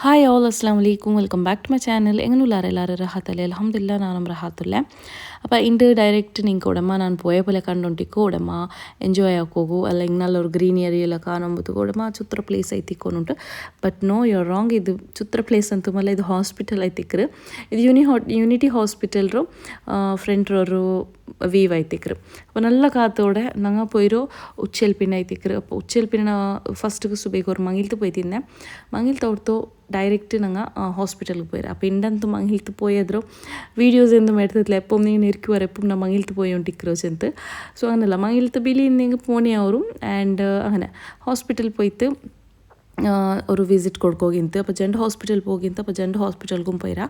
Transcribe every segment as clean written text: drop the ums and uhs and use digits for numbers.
Hi all അസ്സാം വലൈക്കും welcome back to my channel എങ്ങനെയുള്ളാറ് എല്ലാവരും റഹാത്തല്ലേ അൽഹംദുലില്ലാ നാനും റഹാത്തുല്ലേ അപ്പോൾ ಇಂದು ಡೈರೆಕ್ಟ್ ನಿಂಗೆ ಕೊಡಮ್ಮ ನಾನು ಪೋಯ ಪೊಲೆ ಕಂಡುಂಟಿ ಕೊಡಮ್ಮ ಎಂಜಾಯ್ ಆಕೋಗು ಅಲ್ಲ ಹಿಂಗೆ ನಲ್ಲೊರು ಗ್ರೀನಿಯರಿ ಎಲ್ಲ ಕಾಣಂಬುದು ಕೊಡಮ್ಮ ಚಿತ್ರ ಪ್ಲೇಸ್ ಐತಿ ಕೊನುಂಟು ಬಟ್ ನೋ ಯುವರ್ ರಾಂಗ್ ಇದು ಚಿತ್ರ ಪ್ಲೇಸ್ ಅಂತೂ ಮಲ್ಲ ಇದು ಹಾಸ್ಪಿಟಲ್ ಐತಿಕ್ರು ಇದು ಯೂನಿಟಿ ಹಾಸ್ಪಿಟಲ್ರು ಫ್ರಂಟ್ ರೋರು വീവ് ആയിത്തേക്കറ് അപ്പോൾ നല്ല കാത്തോടെ ഞങ്ങൾ പോയൊരു ഉച്ചൽപ്പിന്നെ ആയിത്തേക്കറ് അപ്പോൾ ഉച്ചൽപ്പിന്നെ ഫസ്റ്റ് സുബൈക്ക് ഒരു മങ്ങിലത്ത് പോയി തിന്നെ മങ്ങിലത്ത് അവിടുത്തെ ഡയറക്റ്റ് ഞങ്ങൾ ഹോസ്പിറ്റലിൽ പോയി അപ്പോൾ ഇണ്ടಂತೂ ಮಂಗಿಲ್ತು പോയದ್ರು ವೀಡಿಯೋಸ್ ಎಂದೂ ಮಾಡ್ತಿದ್ದಿಲ್ಲ ಎಪ್ಪೊ ನೀನು ಇರ್ಕುವರೆ ಎಪ್ಪೊ ನಾ ಮಂಗಿಲ್ತು പോയി ಹೊಂಟಿಕ್ರು ಅಂತ ಸೊ അങ്ങനല്ല ಮಂಗಿಲ್ತು ಬಿಲಿ ಹಿಂಗೆ ಪೋಣಿ ಅವರು ಆ್ಯಂಡ್ അങ്ങനെ ഹോസ്പിറ്റൽ പോയിട്ട് ഒരു വിസിറ്റ് കൊടുക്കുകയും അപ്പോൾ ജെൻഡ് ഹോസ്പിറ്റൽ പോകിಂತ അപ്പോൾ ജെൻഡ് ഹോസ്പിറ്റಲ್ಗೂ പോയിರಾ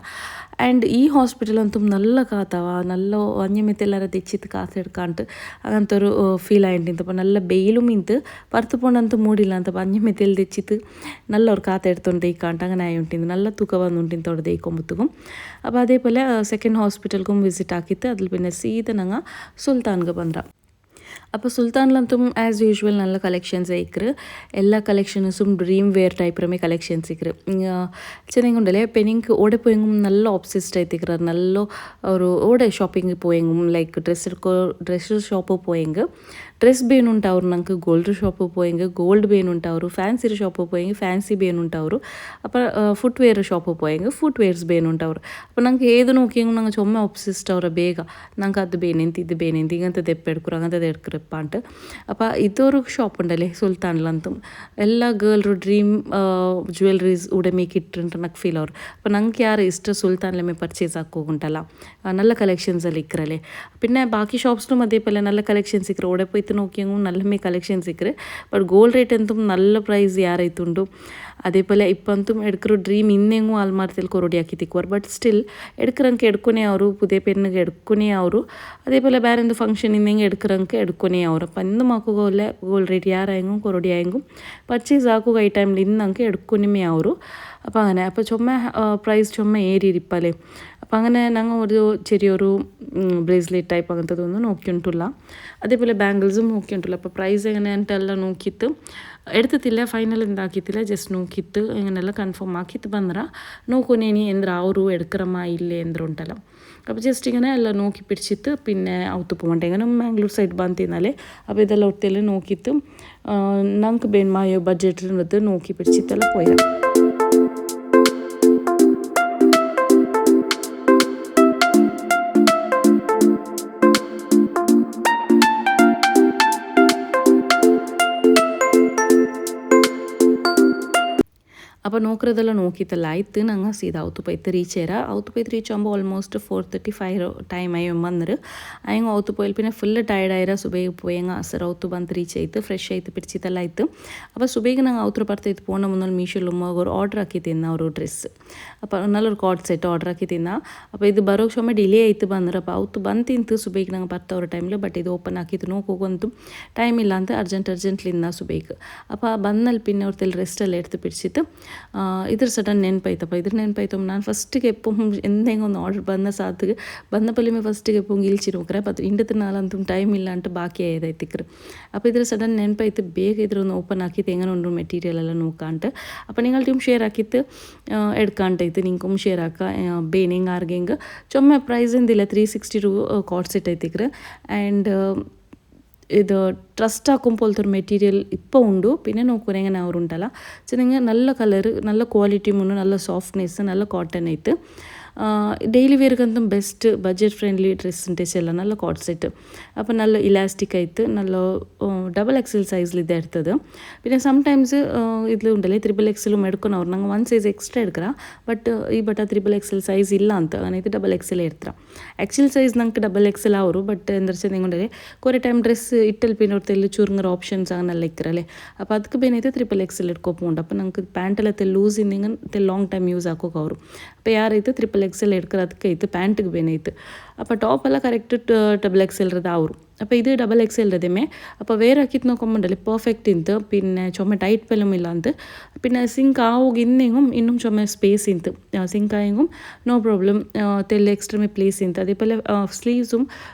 ಆ್ಯಂಡ್ ಈ ಹಾಸ್ಪಿಟಲ್ ಅಂತೂ നല്ല ಕಾತವ നല്ല അഞ്ഞമെത്തെല്ലാരെ തെച്ചിത്ത് കാത്തെടുക്കാണ്ട് അങ്ങനത്തെ ഒരു ഫീൽ ആയിട്ടുണ്ട് അപ്പോൾ നല്ല വെയിലും ഇന്ന് പുറത്ത് പോകണಂತೂ ಮೂಡಿಲ್ಲ ಅಂತ അഞ്ഞമെത്തെല്ലാം തെച്ചിത്ത് നല്ല ഒരു കാത്തെടുത്തോണ്ട് ദയിക്കാണ്ട് അങ്ങനെ ആയി ఉంటుంది നല്ല തൂക്കം വന്നുണ്ടിന് തോടെ ദയിക്കുമ്പോഴത്തേക്കും അപ്പോൾ അതേപോലെ സെക്കൻഡ് ഹോസ്പിറ്റൽക്കും വിസിറ്റ് ആക്കിയിട്ട് അതിൽ പിന്നെ സീത ഞങ്ങൾ സുൽത്താൻಗೆ ಬಂದ್ರ അപ്പോൾ സുൽത്താനിലಂತೂ ആസ് യൂഷ്വൽ നല്ല കളക്ഷൻസ് ആയിക്കറ് എല്ലാ കളക്ഷൻസും ഡ്രീം വെയർ ടൈപ്പ് കളക്ഷൻസ് ഇക്കറ് ചെന്നൈകൊണ്ടല്ലേ പെനിക്ക് ഓടെ പോയെങ്കും നല്ല ഒബ്സിസ്റ്റ് ആയിത്തിക്കറ് നല്ല ഒരു ഓടെ ഷോപ്പിംഗ് പോയെങ്കും ലൈക്ക് ಡ್ರೆಸ್ ಶಾಪು പോയെങ്കിൽ ಡ್ರೆಸ್ ಬೇನುಂಟವ್ರು ನಂಗೆ ಗೋಲ್ಡ್ ಶಾಪು പോയെങ്കിൽ ഗോൾഡ് ಬೇನುಂಟವ್ರು ಫ್ಯಾನ್ಸಿ ಶಾಪು പോയെങ്കിൽ ಫ್ಯಾನ್ಸಿ ಬೇನುಂಟವ್ರು അപ്പോൾ ഫുട്വെയർ ഷോപ്പ് പോയെങ്കിൽ ഫുട്വെയർസ് ಬೇನುಂಟವ್ರು അപ്പോൾ ನಂಗೆ ഏത് നോക്കിയെങ്കിലും ನಂಗೆ ചുമ്മാ ഒബ്സിസ്റ്റ് ಅವ್ರ ಬೇಗ ನಂಗೆ ಅದು ಬೇನೆಂತ ಇದು ಬೇನೆಂತ ഇങ്ങനത്തെ എപ്പെടുക്കുറു അങ്ങനത്തെ എടുക്കുറപ്പാണ്ട് അപ്പോൾ ഇതൊരു ഷോപ്പ് ഉണ്ടല്ലേ സുൽത്താനിലಂತೂ ಎಲ್ಲ ಗರ್ಲ್ರು ಡ್ರೀಮ್ ಜ್ಯುವೆಲ್ರೀಸ್ ಉಡಮೆಗೆ ಇಟ್ಟಿರಂತ ನಂಗೆ ಫೀಲ್ ಅವ್ರು അപ്പോൾ ನಂಗೆ ಯಾರು ಇಷ್ಟ ಸುಲ್ತಾನ್ಲಮೆ ಪರ್ಚೇಸ್ ಹಾಕೋಗುಂಟಲ್ಲ നല്ല കളക്ഷൻസെല്ലാം ഇക്കറല്ലേ പിന്നെ ബാക്കി ഷോപ്സിലും അതേപോലെ നല്ല കളക്ഷൻസ് ഇക്കറ് ഓടെ പോയിട്ട് നോക്കിയെങ്കിൽ നല്ലമേ കളക്ഷൻസ് ഇക്കറ് ബട്ട് ഗോൾഡ് റേറ്റ് എന്തും നല്ല പ്രൈസ് ಯಾರೈತುಂಡು അതേപോലെ ഇപ്പಂತೂ എടുക്കൊരു ഡ്രീം ഇന്നെങ്ങും ആൽമാർത്തിൽ കൊറോടി ആക്കി തിക്കുവാർ ബട്ട് സ്റ്റിൽ എടുക്കറಂಗೆ എടുക്കുನೇ ಅವರು പുതിയ പെണ്ണിಗೆ എടുക്കുನೇ ಅವರು അതേപോലെ വേറെ എന്ത് ഫംഗ്ഷൻ ഇന്നെങ്കിൽ എടുക്കറಂಗೆ എടുക്കുನೇ ಅವರು അപ്പം എന്ത് മാക്കുകയില്ല ഗോൾഡ് റേറ്റ് ಯಾರಾയെങ്കും കൊറോടി ആയെങ്കും പർച്ചേസ് ആക്കുക ഈ ടൈമിൽ ഇന്നಂಗೆ എടുക്കുನೇ ಅವರು അപ്പോൾ അങ്ങനെ അപ്പോൾ ചുമ്മാ പ്രൈസ് ചുമ്മാ ഏറിയിരിപ്പല്ലേ അപ്പോൾ അങ്ങനെ ഞങ്ങൾ ഒരു ചെറിയൊരു ബ്രേസ്ലെറ്റ് ടൈപ്പ് അങ്ങനത്തതൊന്നും നോക്കിയിട്ടുള്ള അതേപോലെ ബാംഗിൾസും നോക്കിയിട്ടുള്ള അപ്പോൾ പ്രൈസ് എങ്ങനെയായിട്ടെല്ലാം നോക്കിയിട്ട് എടുത്തിട്ടില്ല ഫൈനൽ എന്താക്കിയിട്ടില്ല ജസ്റ്റ് നോക്കിയിട്ട് ഇങ്ങനെಲ್ಲ കൺഫേം ആക്കിയിട്ട് ಬಂದ್ರೆ നോക്കുನೇനി ಎಂದ್ರೆ ಅವರು എടുക്കറಮ್ಮ ഇല്ലേ ಎಂದ್ರೆ ಉಂಟಲ್ಲ അപ്പോൾ ജസ്റ്റ് ഇങ്ങനെ എല്ലാം നോക്കി പിടിച്ചിട്ട് പിന്നെ ഔത്ത് പോകണ്ടേ ഇങ്ങനെ മാംഗ്ലൂർ സൈഡ് ಬಂತಿന്നാലേ അപ്പോൾ ഇതെല്ലാം ഒത്തെല്ലാം നോക്കിയിട്ട് ഞങ്ങൾക്ക് ಬೇನ್ಮಾಯ ബഡ്ജറ്റിനത് നോക്കി പിടിച്ചിട്ടെല്ലാം പോയാൽ അപ്പോൾ നോക്കുന്നതെല്ലാം നോക്കിയിട്ടല്ല ആಯ್ತು ഞങ്ങൾ സീദಾ ഔത്ത് പോയിട്ട് റീച്ച് ചെയ്യറാ ഔത്ത് പോയിട്ട് റീച്ച് ആകുമ്പോൾ ഓൾമോസ്റ്റ് 4:35 ടൈം ആയി വന്നിട്ട് അയങ്ങ ഔത്ത് പോയാൽ പിന്നെ ഫുള്ള് ടയർഡായിരാ സുബൈಗೆ പോയെങ്ക അസർ ഔത്ത് ಬಂದು റീച്ച് ആയിട്ട് ಫ್ರೆಶ್ ಆಯ್ತು പിടിച്ചിട്ടെല്ലാം ಆಯ್ತು അപ്പോൾ സുബൈಗೆ ನಂಗೆ ഔത്ത് ಬರ್ತಾಯಿತ್ತು പോണ മുന്നേ മീഷോയിൽ ഒരു ഓർഡർ ആക്കി തിന്ന ഒരു ഡ്രസ്സ് അപ്പോൾ നല്ലൊരു കോട്ട് സെറ്റ് ഓർഡർ ആക്കി തിന്ന അപ്പോൾ ಇದು ಬರೋಕ್ಕೆ ಸುಮ್ಮನೆ ಡಿಲೇ ಆಯ್ತು ಬಂದ್ರೆ അപ്പോൾ ಔത്ത് ಬಂತಿಂತು ಸುಬೈಗೆ ನಂಗೆ ಬರ್ತಾ ഒരു ಟೈಮಿൽ ಬಟ್ ಇದು ಓಪನ್ ആക്കിയിട്ട് നോക്കുകൊಂತು ടൈം ಇಲ್ಲ ಅಂತ ಅರ್ಜೆಂಟ್ಲಿಂದ ಸುಬೈಗೆ അപ്പോൾ ಬಂದಲ್ಲಿ പിന്നെ ಅವ್ರತ್ತೆಲ್ಲ ರೆಸ್ಟೆಲ್ಲ എടുത്ത് പിടിച്ചിട്ട് ಇದ್ರ ಸಡನ್ ನೆನಪಾಯ್ತಪ್ಪ ಇದ್ರ ನೆನಪಾಯ್ತು ನಾನು ಫಸ್ಟಿಗೆ ಎಪ್ಪು ಎಂದೆಂಗೆ ಒಂದು ಆರ್ಡರ್ ಬಂದ ಸಾತಿಗೆ ಬಂದ ಪಲ್ಲೆ ಫಸ್ಟಿಗೆ ಎಪ್ಪು ಇಲ್ಚಿ ನೋಕ್ರೆ ಬಟ್ ಇಂಡತ್ತು ನಾಲಂತೂ ಟೈಮ್ ಇಲ್ಲ ಅಂತ ಬಾಕಿ ಆಯ್ತಿಕ್ರು അപ്പോൾ ಇದ್ರ ಸಡನ್ ನೆನಪಾಯ್ತು ಬೇಗ ಇದ್ರೊಂದು ಓಪನ್ ಹಾಕಿತ್ತು ಹೆಂಗೆ ಉಂಡು ಮೆಟೀರಿಯಲ್ ಎಲ್ಲ ನೋಕಾಂട്ട് അപ്പോൾ നിങ്ങളുടെ ഷെയർ ആക്കിയിട്ട് എടുക്കാണ്ടായിട്ട് നിങ്ങൾക്കും ഷെയർ ആക്കുക ಬೇನೆಂಗೆ ಆರ್ಗೆಂಗೆ ಚೊಮ್ಮೆ ಪ್ರೈಸ್ ಎಂದಿಲ್ಲ 362 കോട്ട് സെറ്റ് ആಯ್ತಿಕ್ರು ಆ್ಯಂಡ್ ഇത് ട്രസ്റ്റ് ആക്കും പോലത്തെ ഒരു മെറ്റീരിയൽ ഇപ്പോൾ ഉണ്ട് പിന്നെ നോക്കുക എങ്ങനെ അവരുണ്ടല്ല ചെന്നെങ്കിൽ നല്ല കളറ് നല്ല ക്വാളിറ്റി മുന്നേ നല്ല സോഫ്റ്റ്നെസ് നല്ല കോട്ടൺ ആയിട്ട് ഡെയിലി വെയർക്കಂತೂ ಬೆಸ್ಟ್ ಬಜೆಟ್ ಫ್ರೆಂಡ್ಲಿ ಡ್ರೆಸ್ಸಿಂಟೆ ಎಲ್ಲ നല്ല കോട്ട് സെറ്റ് അപ്പോൾ നല്ല ഇലാസ്റ്റിക് ആയിട്ട് നല്ല ഡബിൾ എക്സൽ സൈസിലിത് എടുത്തത് പിന്നെ സംടൈംസ് ഇതിലുണ്ടല്ലേ XXL എടുക്കുന്നവർ ഞങ്ങൾ 1 സൈസ് എക്സ്ട്രാ എടുക്കുക ബട്ട് ഈ ಬಟ್ XXL സൈസ് ಇಲ್ಲ ಅಂತ അങ്ങനെ ಡಬಲ್ XL എടുത്തറ ಆ್ಯಕ್ಚುಲ್ ಸೈಜ್ ನಂಗೆ ಡಬಲ್ XL ಅವರು ಬಟ್ എന്താ ചെന്നുകൊണ്ടല്ലേ കുറേ ടൈം ഡ്രസ്സ് ഇട്ടൽ പിന്നെ ഒരിടത്തിൽ ചുരുങ്ങുന്ന ഓപ്ഷൻസ് അങ്ങനെല്ലാം ഇക്കറല്ലേ അപ്പോൾ ಅದಕ್ಕೆ ಬೇನೈತೆ XXL എടുക്കോപ്പുണ്ട് അപ്പോൾ നമുക്ക് ಪ್ಯಾಂಟೆಲ್ಲ ಲೂಸ್ ಇನ್ನಿಂಗೆ ಲಾಂಗ್ ಟೈಮ್ ಯೂಸ್ ಹಾಕೋಕೆ ಅವರು അപ്പോൾ ಯಾರೈತೆ XXL എടുக்கிறದಕ್ಕೆ ಐತೆ ಪ್ಯಾಂಟಿಗೆ ಬೇನೈತೆ അപ്പോൾ ടോപ്പെല്ലാം കറക്റ്റ് XXL ಅವರು അപ്പോൾ ഇത് XXL ഇതമേ അപ്പോൾ വേറെ ആക്കിയിട്ട് നോക്കുമ്പോണ്ടല്ലേ പെർഫെക്റ്റ് ಇಂತ പിന്നെ ചുമ ടൈറ്റ് പെല്ലും ಇಲ್ಲ ಅಂತ പിന്നെ ಸಿಂಕ್ ಆಗೋಗಿ ಇನ್ನೂ ಚೊಮ್ಮೆ ಸ್ಪೇಸ್ ಇಂತು ಸಿಂಕ್ ಆಯಂಗೂ ನೋ ಪ್ರಾಬ್ಲಮ್ ತೆಲ್ಲಿ ಎಕ್ಸ್ಟ್ರಾ ಪ್ಲೇಸ್ ಇಂತು അതേപോലെ സ്ലീവ്സും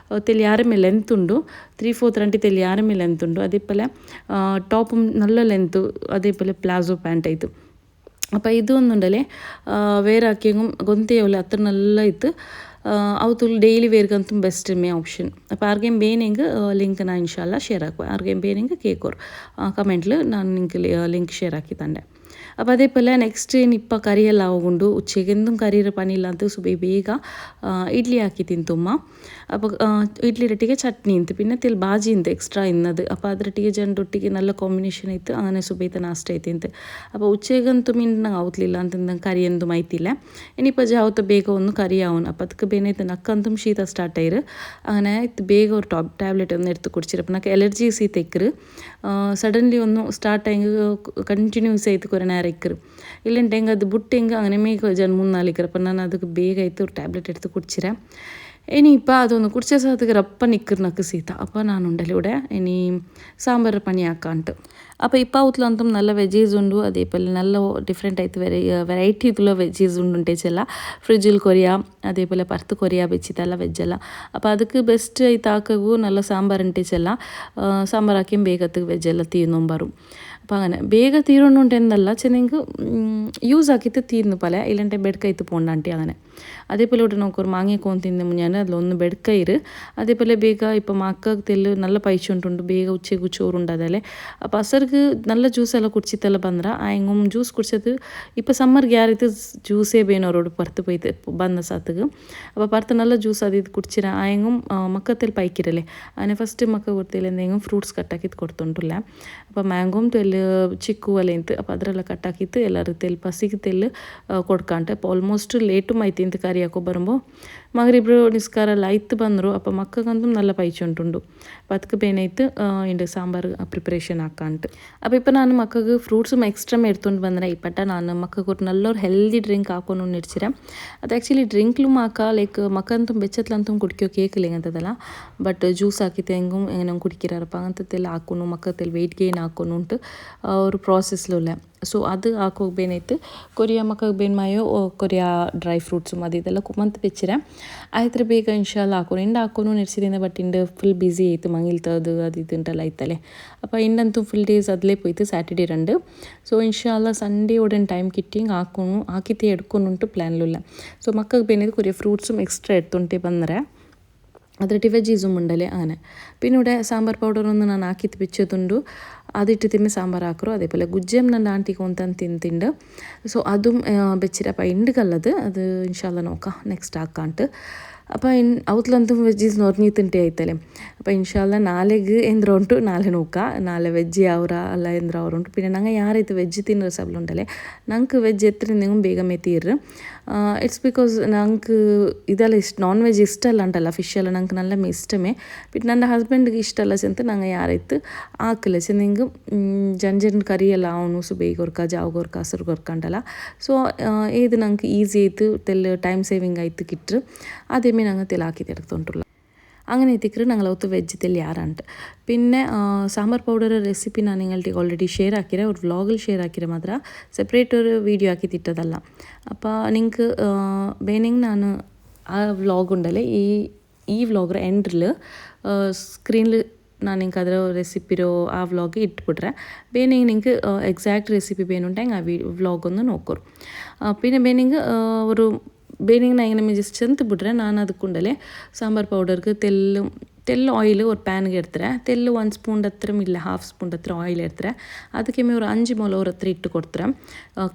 തെല്ലി ആരമേ ലെങ്ത് ഉണ്ട് 3/4 ರಂಟಿ ತೆಲ್ಲಿ ಆರಮೇ ಲೆಂತ್ ಉಂಟು അതേപോലെ ടോപ്പും നല്ല ലെങ്ത് അതേപോലെ പ്ലാസോ പാൻറ്റ് ആയിട്ട് അപ്പോൾ ഇതൊന്നുണ്ടല്ലേ വേറെ ആക്കിയെങ്കും ಗೊಂತೆಯವಲ್ಲ ಅತ್ರ ನಲ್ಲ ಇತ್ತು ಅವತ್ತು ಡೈಲಿ ವೇರ್ಗಂತೂ ಬೆಸ್ಟ್ ಮೇ ಆಪ್ಷನ್ അപ്പോൾ ആർക്കെയും ಬೇನೆಂಗೆ ಲಿಂಕ್ ನಾನು ಇನ್ಶಾಲ್ಲ ಶೇರ್ ಹಾಕುವ ആർക്കെയും ಬೇನೆಂಗೆ ಕೇಕೋರು ಕಮೆಂಟ್ಲು ನಾನು ನಿಂಗೆ ಲಿಂಕ್ ಶೇರ್ ಹಾಕಿ ತಂದೆ അപ്പോൾ അതേപോലെ നെക്സ്റ്റ് ഇനിയിപ്പോൾ കറിയെല്ലാം ആവുകൊണ്ട് ഉച്ചയ്ക്ക് എന്തും കറിയുടെ പണിയില്ലാത്ത സുബൈ ಬೇಗ ಇಡ್ಲಿ ಹಾಕಿ ತಿಂತುಮ್ಮ അപ്പോൾ ಇಡ್ಲಿರೊಟ್ಟಿಗೆ ಚಟ್ನಿ ಇಂತು പിന്നെ ತಿಲ್ ಬಾಜಿ ಇಂತು ಎಕ್ಸ್ಟ್ರಾ ಇನ್ನದು അപ്പോൾ ಅದರೊಟ್ಟಿಗೆ ಜಂಡೊಟ್ಟಿಗೆ നല്ല കോമ്പിനേഷൻ ಇತ್ತು അങ്ങനെ സുബൈത്തെ ನಾಷ್ಟ ಐತಿ ಇಂತು അപ്പോൾ ಉಚ್ಚೆಗಂತೂ ಮೀನು ಆವತ್ಲಿಲ್ಲ ಅಂತಂದು ಕರಿ ಎಂದು ಮೈತಿಲ್ಲ ಇನಿപ്പോൾ ಜಾವತ್ತ ಬೇಗ ಒಂದು ಕರಿ ಆವನು അപ്പോൾ ಅದಕ್ಕೆ ಬೇನೈತೆ ನಕ್ಕಂತೂ ಶೀತ ಸ್ಟಾರ್ಟ್ ಆಯ್ರು അങ്ങനെ ಇತ್ತು ಬೇಗ ഒരു ಟ್ಯಾಬ್ಲೆಟ್ ಒಂದು എടുത്ത് കുടിച്ചിട്ട് അപ്പോൾ నాకు ಎಲರ್ಜಿ ಸೀತ ಇಕ್ಕರು ಸಡನ್ಲಿ ಒಂದು ಸ್ಟಾರ್ಟ್ ಆಗಿ ಕಂಟಿನ್ಯೂಸ್ ಆಯ್ತು കുറേ നേരം ഇക്കറ് ഇല്ലെങ്കിൽ ಹೆಂಗೆ ಅದು ಬುಟ್ಟು ಹೆಂಗೆ അങ്ങനെ ಮೇಗ ಜನ 3-4 ಇಕ್ಕರು അപ്പോൾ ನಾನು ಅದಕ್ಕೆ ಬೇಗ ಆಯಿತು ഒരു ಟ್ಯಾಬ್ಲೆಟ್ എടുത്ത് കുടിച്ചിരാം ഇനിയിപ്പോൾ അതൊന്ന് കുടിച്ച സ്ഥലത്തേക്ക് റപ്പ നിൽക്കുന്നക്ക് സീത അപ്പോൾ നാനുണ്ടല്ലോ ഇനി സാമ്പാർ പണിയാക്കാണ്ട് അപ്പോൾ ഇപ്പോൾ അവത്തിലಂತೂ നല്ല വെജീസ് ഉണ്ട് അതേപോലെ നല്ല ഡിഫറെൻ്റ് ആയിട്ട് വെറൈറ്റി ആയിട്ടുള്ള വെജീസ് ഉണ്ടുಂಟೆಲ್ಲ ಫ್ರಿಜ್ಜಲ್ಲಿ ಕೊರಿಯಾ അതേപോലെ പുറത്ത് ಕೊರಿಯಾ വെച്ചിട്ടല്ല വെಜ್ಜೆಲ್ಲ അപ്പോൾ ಅದಕ್ಕೆ ಬೆಸ್ಟ್ ಆಯ್ತು ಹಾಕಗೂ നല്ല സാമ്പാർ ഉണ്ടೆಲ್ಲ സാമ്പാർ ಹಾಕಿ ಬೇಗತ್ತಿಗೆ വെಜ್ಜೆಲ್ಲ തീർന്നോಂಬರು അപ്പോൾ അങ്ങനെ ಬೇಗ തീരുന്നുണ്ട് എന്നല്ല ചെന്നെങ്കിൽ യൂസ് ആക്കിയിട്ട് തീർന്നു പല ഇല്ലാണ്ട് ബെഡ്ക്കൈത്ത് പോണ്ടാണ്ടി അങ്ങനെ അതേപോലെ ഇവിടെ നോക്കൊരു മാങ്ങയൊക്കെ തിന്നു ഞാൻ അതിലൊന്ന് ബെഡ്ക്കയിര് അതേപോലെ ಬೇಗ ഇപ്പോൾ മക്കൾക്ക് തെല്ല് നല്ല പൈസ ഉണ്ടുണ്ട് ಬೇಗ ഉച്ചയ്ക്ക് ചോറുണ്ടതല്ലേ അപ്പോൾ അസർക്ക് നല്ല ജ്യൂസ് എല്ലാം കുടിച്ചിട്ടെല്ലാം ಬಂದ್ರೆ ആയെങ്കും ജ്യൂസ് കുടിച്ചത് ഇപ്പോൾ സമ്മರ್ಗೆ ಯಾರಿತ್ತು ಜ್ಯೂಸೇ ಬೇನವರೋಡು പുറത്ത് പോയിട്ട് ಬಂದ ಸಾತಿಗೆ അപ്പോൾ പുറത്ത് നല്ല ജ്യൂസ് അത് ഇത് കുടിച്ചിര ആയെങ്കും മക്കത്തിൽ പൈക്കിരല്ലേ അങ്ങനെ ഫസ്റ്റ് മക്ക കൊടുത്തില്ല എന്തെങ്കിലും ഫ്രൂട്ട്സ് കട്ടാക്കിയിട്ട് കൊടുത്തോണ്ടില്ല അപ്പോൾ ಮ್ಯಾಂಗೋಮ್ ತೆಲ್ಲು ಚಿಕ್ಕು ಒಲೆ ಇಂತು അപ്പോൾ ಅದರೆಲ್ಲ ಕಟ್ಟಾಕಿತ್ತು ಎಲ್ಲರೂ ತೆಲ್ಲು ಪಸಿಗೆ ತೆಲ್ಲು ಕೊಡ್ಕಂಟೆ അപ്പോൾ ಆಲ್ಮೋಸ್ಟ್ ಲೇಟು ಆಯ್ತು ಇಂತ ಕರಿ ಹಾಕೋ ಬರುമ്പോൾ ಮಗರಿಬ್ರು ನಿಸ್ಕಾರ ಎಲ್ಲ ಆಯ್ತು ಬಂದರು അപ്പോൾ മക്കൾക്കಂತೂ നല്ല പൈസ ഉണ്ടുണ്ട് അപ്പോൾ ಅದಕ್ಕೆ ಬೇನಾಯ್ತು ಇಂಡು ಸಾಂಬಾರು ಪ್ರಿಪ್ರೇಷನ್ ಹಾಕಂಟು അപ്പോൾ ഇപ്പോൾ ನಾನು ಮಕ್ಕಳಿಗೆ ಫ್ರೂಟ್സും ಎಕ್ಸ್ಟ್ರಾ എടുത്തുകൊണ്ട് ಬಂದರೆ ಇಪ್ಪಟ್ಟ ನಾನು ಮಕ್ಕൾക്ക് ഒരു നല്ലൊരു ഹെൽത്തി ഡ്രിങ്ക് ಹಾಕೊಂಡು ನಿಡ್ಸಿರ ಅದು ಆ್ಯಕ್ಚುಲಿ ಡ್ರಿಂಕ್ലും ಹಾಕ ಲೈಕ್ ಮಕ್ಕಂತೂ ಬೆಚ್ಚತ್ಲಂತೂ ಕುಡಿಕೋ ಕೇಕಿಲ್ಲ ಅಂತದಲ್ಲ ಬಟ್ ಜ್ಯೂಸ್ ಹಾಕಿತ್ತು ಹೆಂಗೂ ಹೆಂಗೆ ಕುಡಿಕ್ಕಿರಪ್ಪ അങ്ങനത്തെಲ್ಲ ಹಾಕೊಂಡು ಮಕ್ಕಳಲ್ಲಿ ವೆಯ್ಟ್ ಗೇನ್ ಹಾಕೊಂಡು ಉಂಟು ഒരു പ്രോസസ്സിലുള്ള ಸೊ ಅದು ಹಾಕೋಗ್ಬೇನಾಯ್ತು ಕೊರಿಯಾ ಮಕ್ಕಳಿಗೆ ಬೇನ್ಮಾಯೋ ಕೊರಿಯಾ ಡ್ರೈ ಫ್ರೂಟ್ಸು ಅದು ಇದೆಲ್ಲ ಕುಮಂತ ಬೆಚ್ಚಿರ ಆಯ್ತು ಬೇಗ ಇನ್ಶಾಲ್ಲ ಹಾಕೋನು ಇಂಡು ಹಾಕೋನು ನೆಡ್ಸಿರಿಂದ ಬಟ್ ಇಂಡು ಫುಲ್ ಬಿಸಿ ಆಯಿತು ಮಂಗಿಲ್ತದು ಅದು ಇದು ಉಂಟಲ್ಲ ಆಯ್ತಲ್ಲೇ അപ്പോൾ ಇಂಡಂತೂ ಫುಲ್ ಡೇಸ್ അതിലേ പോയിട്ട് സാറ്റർഡേ രണ്ട് ಸೊ ഇൻഷാല്ല സൺഡേ ഉടൻ ടൈം കിട്ടിയെങ്കിൽ ಹಾಕೋನು ಹಾಕಿത്തೇ എടുക്കുന്നുണ്ട് പ്ലാനിലുള്ള ಸೊ ಮಕ್ಕಳಿಗೆ ಬೇನಿದ್ದು ಕೊರಿಯಾ ಫ್ರೂಟ್സും ಎಕ್ಸ್ಟ್ರಾ എടുത്തുകൊണ്ടേ ಬಂದರೆ ಅದರೊಟ್ಟಿಗೆ ವೆಜ್ಜೀസും ഉണ്ടല്ലേ അങ്ങനെ പിന്നെ ഇവിടെ സാമ്പാർ പൗഡറൊന്നും ನಾನು ಹಾಕಿತ್ತು വെച്ചതുണ്ട് അതിട്ട് തിമ്മി സാമ്പാർ ಹಾಕರು അതേപോലെ ಗುಜ್ಜೆಮ್ ನನ್ನ ಆಂಟಿಗೆ ಒಂತಂದು ತಿಂತಿಂಡು ಸೊ അതും വെച്ചിരപ്പോൾ ഉണ്ട് കല്ലത് അത് ഇൻഷാല്ല നോക്കാം നെക്സ്റ്റ് ആക്കാണ്ട് അപ്പോൾ ಅವತ್ತಲಂತೂ ವೆಜ್ಜೀಸ್ ನೊರ್ನೀತಂಟೆ ಆಯ್ತಲೆ അപ്പോൾ ഇൻഷാല്ല നാളെಗೆ ಎಂದ್ರ ಉಂಟು ನಾಳೆ ನೋക്കാം ನಾಳೆ ವೆಜ್ಜಿ ಅವರ ಅಲ್ಲ ಎಂದ್ರ ಅವರು ಉಂಟು പിന്നെ ನಂಗೆ ಯಾರೈತೆ ವೆಜ್ ತಿನ್ನೋ ಸಬಲ್ ಉಂಟല്ലേ ನಂಗೆ ವೆಜ್ ಎತ್ತರಿಂದೆಗೂ ಬೇಗ ತೀರ್ರು ಇಟ್ಸ್ ಬಿಕಾಸ್ ನಂಗೆ ಇದೆಲ್ಲ ಇಷ್ಟ ನಾನ್ ವೆಜ್ ಇಷ್ಟ ಅಲ್ಲ ಉಂಟಲ್ಲ ಫಿಶ್ ಎಲ್ಲ ನಂಗೆ നല്ല ಇಷ್ಟಮೇ പിന്നെ ನನ್ನ ಹಸ್ಬೆಂಡ್ಗೆ ಇಷ್ಟ ಅಲ್ಲ ಅಂತ ನಂಗೆ ಯಾರೈತೆ ಹಾಕಲ್ಲ ಚೆಂದಿಂಗೆ ಜಂಜನ್ ಕರಿ ಎಲ್ಲ ಅವನು ಸೊ ಬೇಗ ಹೊರ್ಕ ಜಾವ್ ಹೊರ್ಕ ಹಸಿರು ಹೊರ್ಕಂಡಲ್ಲ ಸೊ ಇದು ನಂಗೆ ಈಸಿ ಆಯಿತು ತೆಲ್ಲ ಟೈಮ್ ಸೇವಿಂಗ್ ಆಯಿತು ಕಿಟ್ರು അതേമേ ഞങ്ങൾ തെലാക്കി എടുത്തുകൊണ്ടുള്ള അങ്ങനെ എത്തിക്കറ് ഞങ്ങൾ ഒത്ത് വെജ് തെല്ലിയാറുണ്ട് പിന്നെ സാമ്പാർ പൗഡർ റെസിപ്പി ഞാൻ നിങ്ങളുടെ ഓൾറെഡി ഷെയർ ആക്കിയ ഒരു വ്ളോഗിൽ ഷെയർ ആക്കിയ മാത്രം സെപ്പറേറ്റ് ഒരു വീഡിയോ ആക്കി തിട്ടതല്ല അപ്പോൾ നിങ്ങൾക്ക് വേണമെങ്കിൽ ഞാൻ ആ വ്ളോഗ് ഉണ്ടല്ലേ ഈ വ്ളോഗർ എൻഡിൽ സ്ക്രീനിൽ ನಾನು ನಿಂಗೆ ಅದರ ರೆಸಿಪಿರೋ ಆ ವ್ಲಾಗ್ ಇಟ್ಬಿಟ್ರೆ ಬೇನಿಂಗೆ ನಿಂಗೆ ಎಕ್ಸಾಕ್ಟ್ ರೆಸಿಪಿ ಬೇನುಂಟೆಂಗೆ ಆ ವ್ಲಾಗ್ ಒಂದು ನೋಕೋರು പിന്നെ ಬೇನಿಂಗೆ ഒരു ಬೇನಿಂಗೆ ನಾ ಇങ്ങനെ ಜಸ್ಟ್ ಚೆಂತ ಬಿಟ್ರೆ ನಾನು ಅದಕ್ಕುಂಡಲೆ ಸಾಂಬಾರು ಪೌಡರ್ಗೆ ತೆಲ್ಲು ಆಯಿಲ್ ஒரு ಪ್ಯಾನ್ಗೆ ಇಡ್ತಾರೆ ತೆಲ್ಲು 1 ಸ್ಪೂನ್ ಹತ್ರ ಇಲ್ಲ 1/2 ಸ್ಪೂನ್ ಹತ್ರ ಆಯಿಲ್ ಇಡ್ತಾರೆ ಅದಕ್ಕೆ ஒரு 5 ಮೊಲ ಅವ್ರ ಹತ್ರ ಇಟ್ಟು ಕೊಡ್ತಾರೆ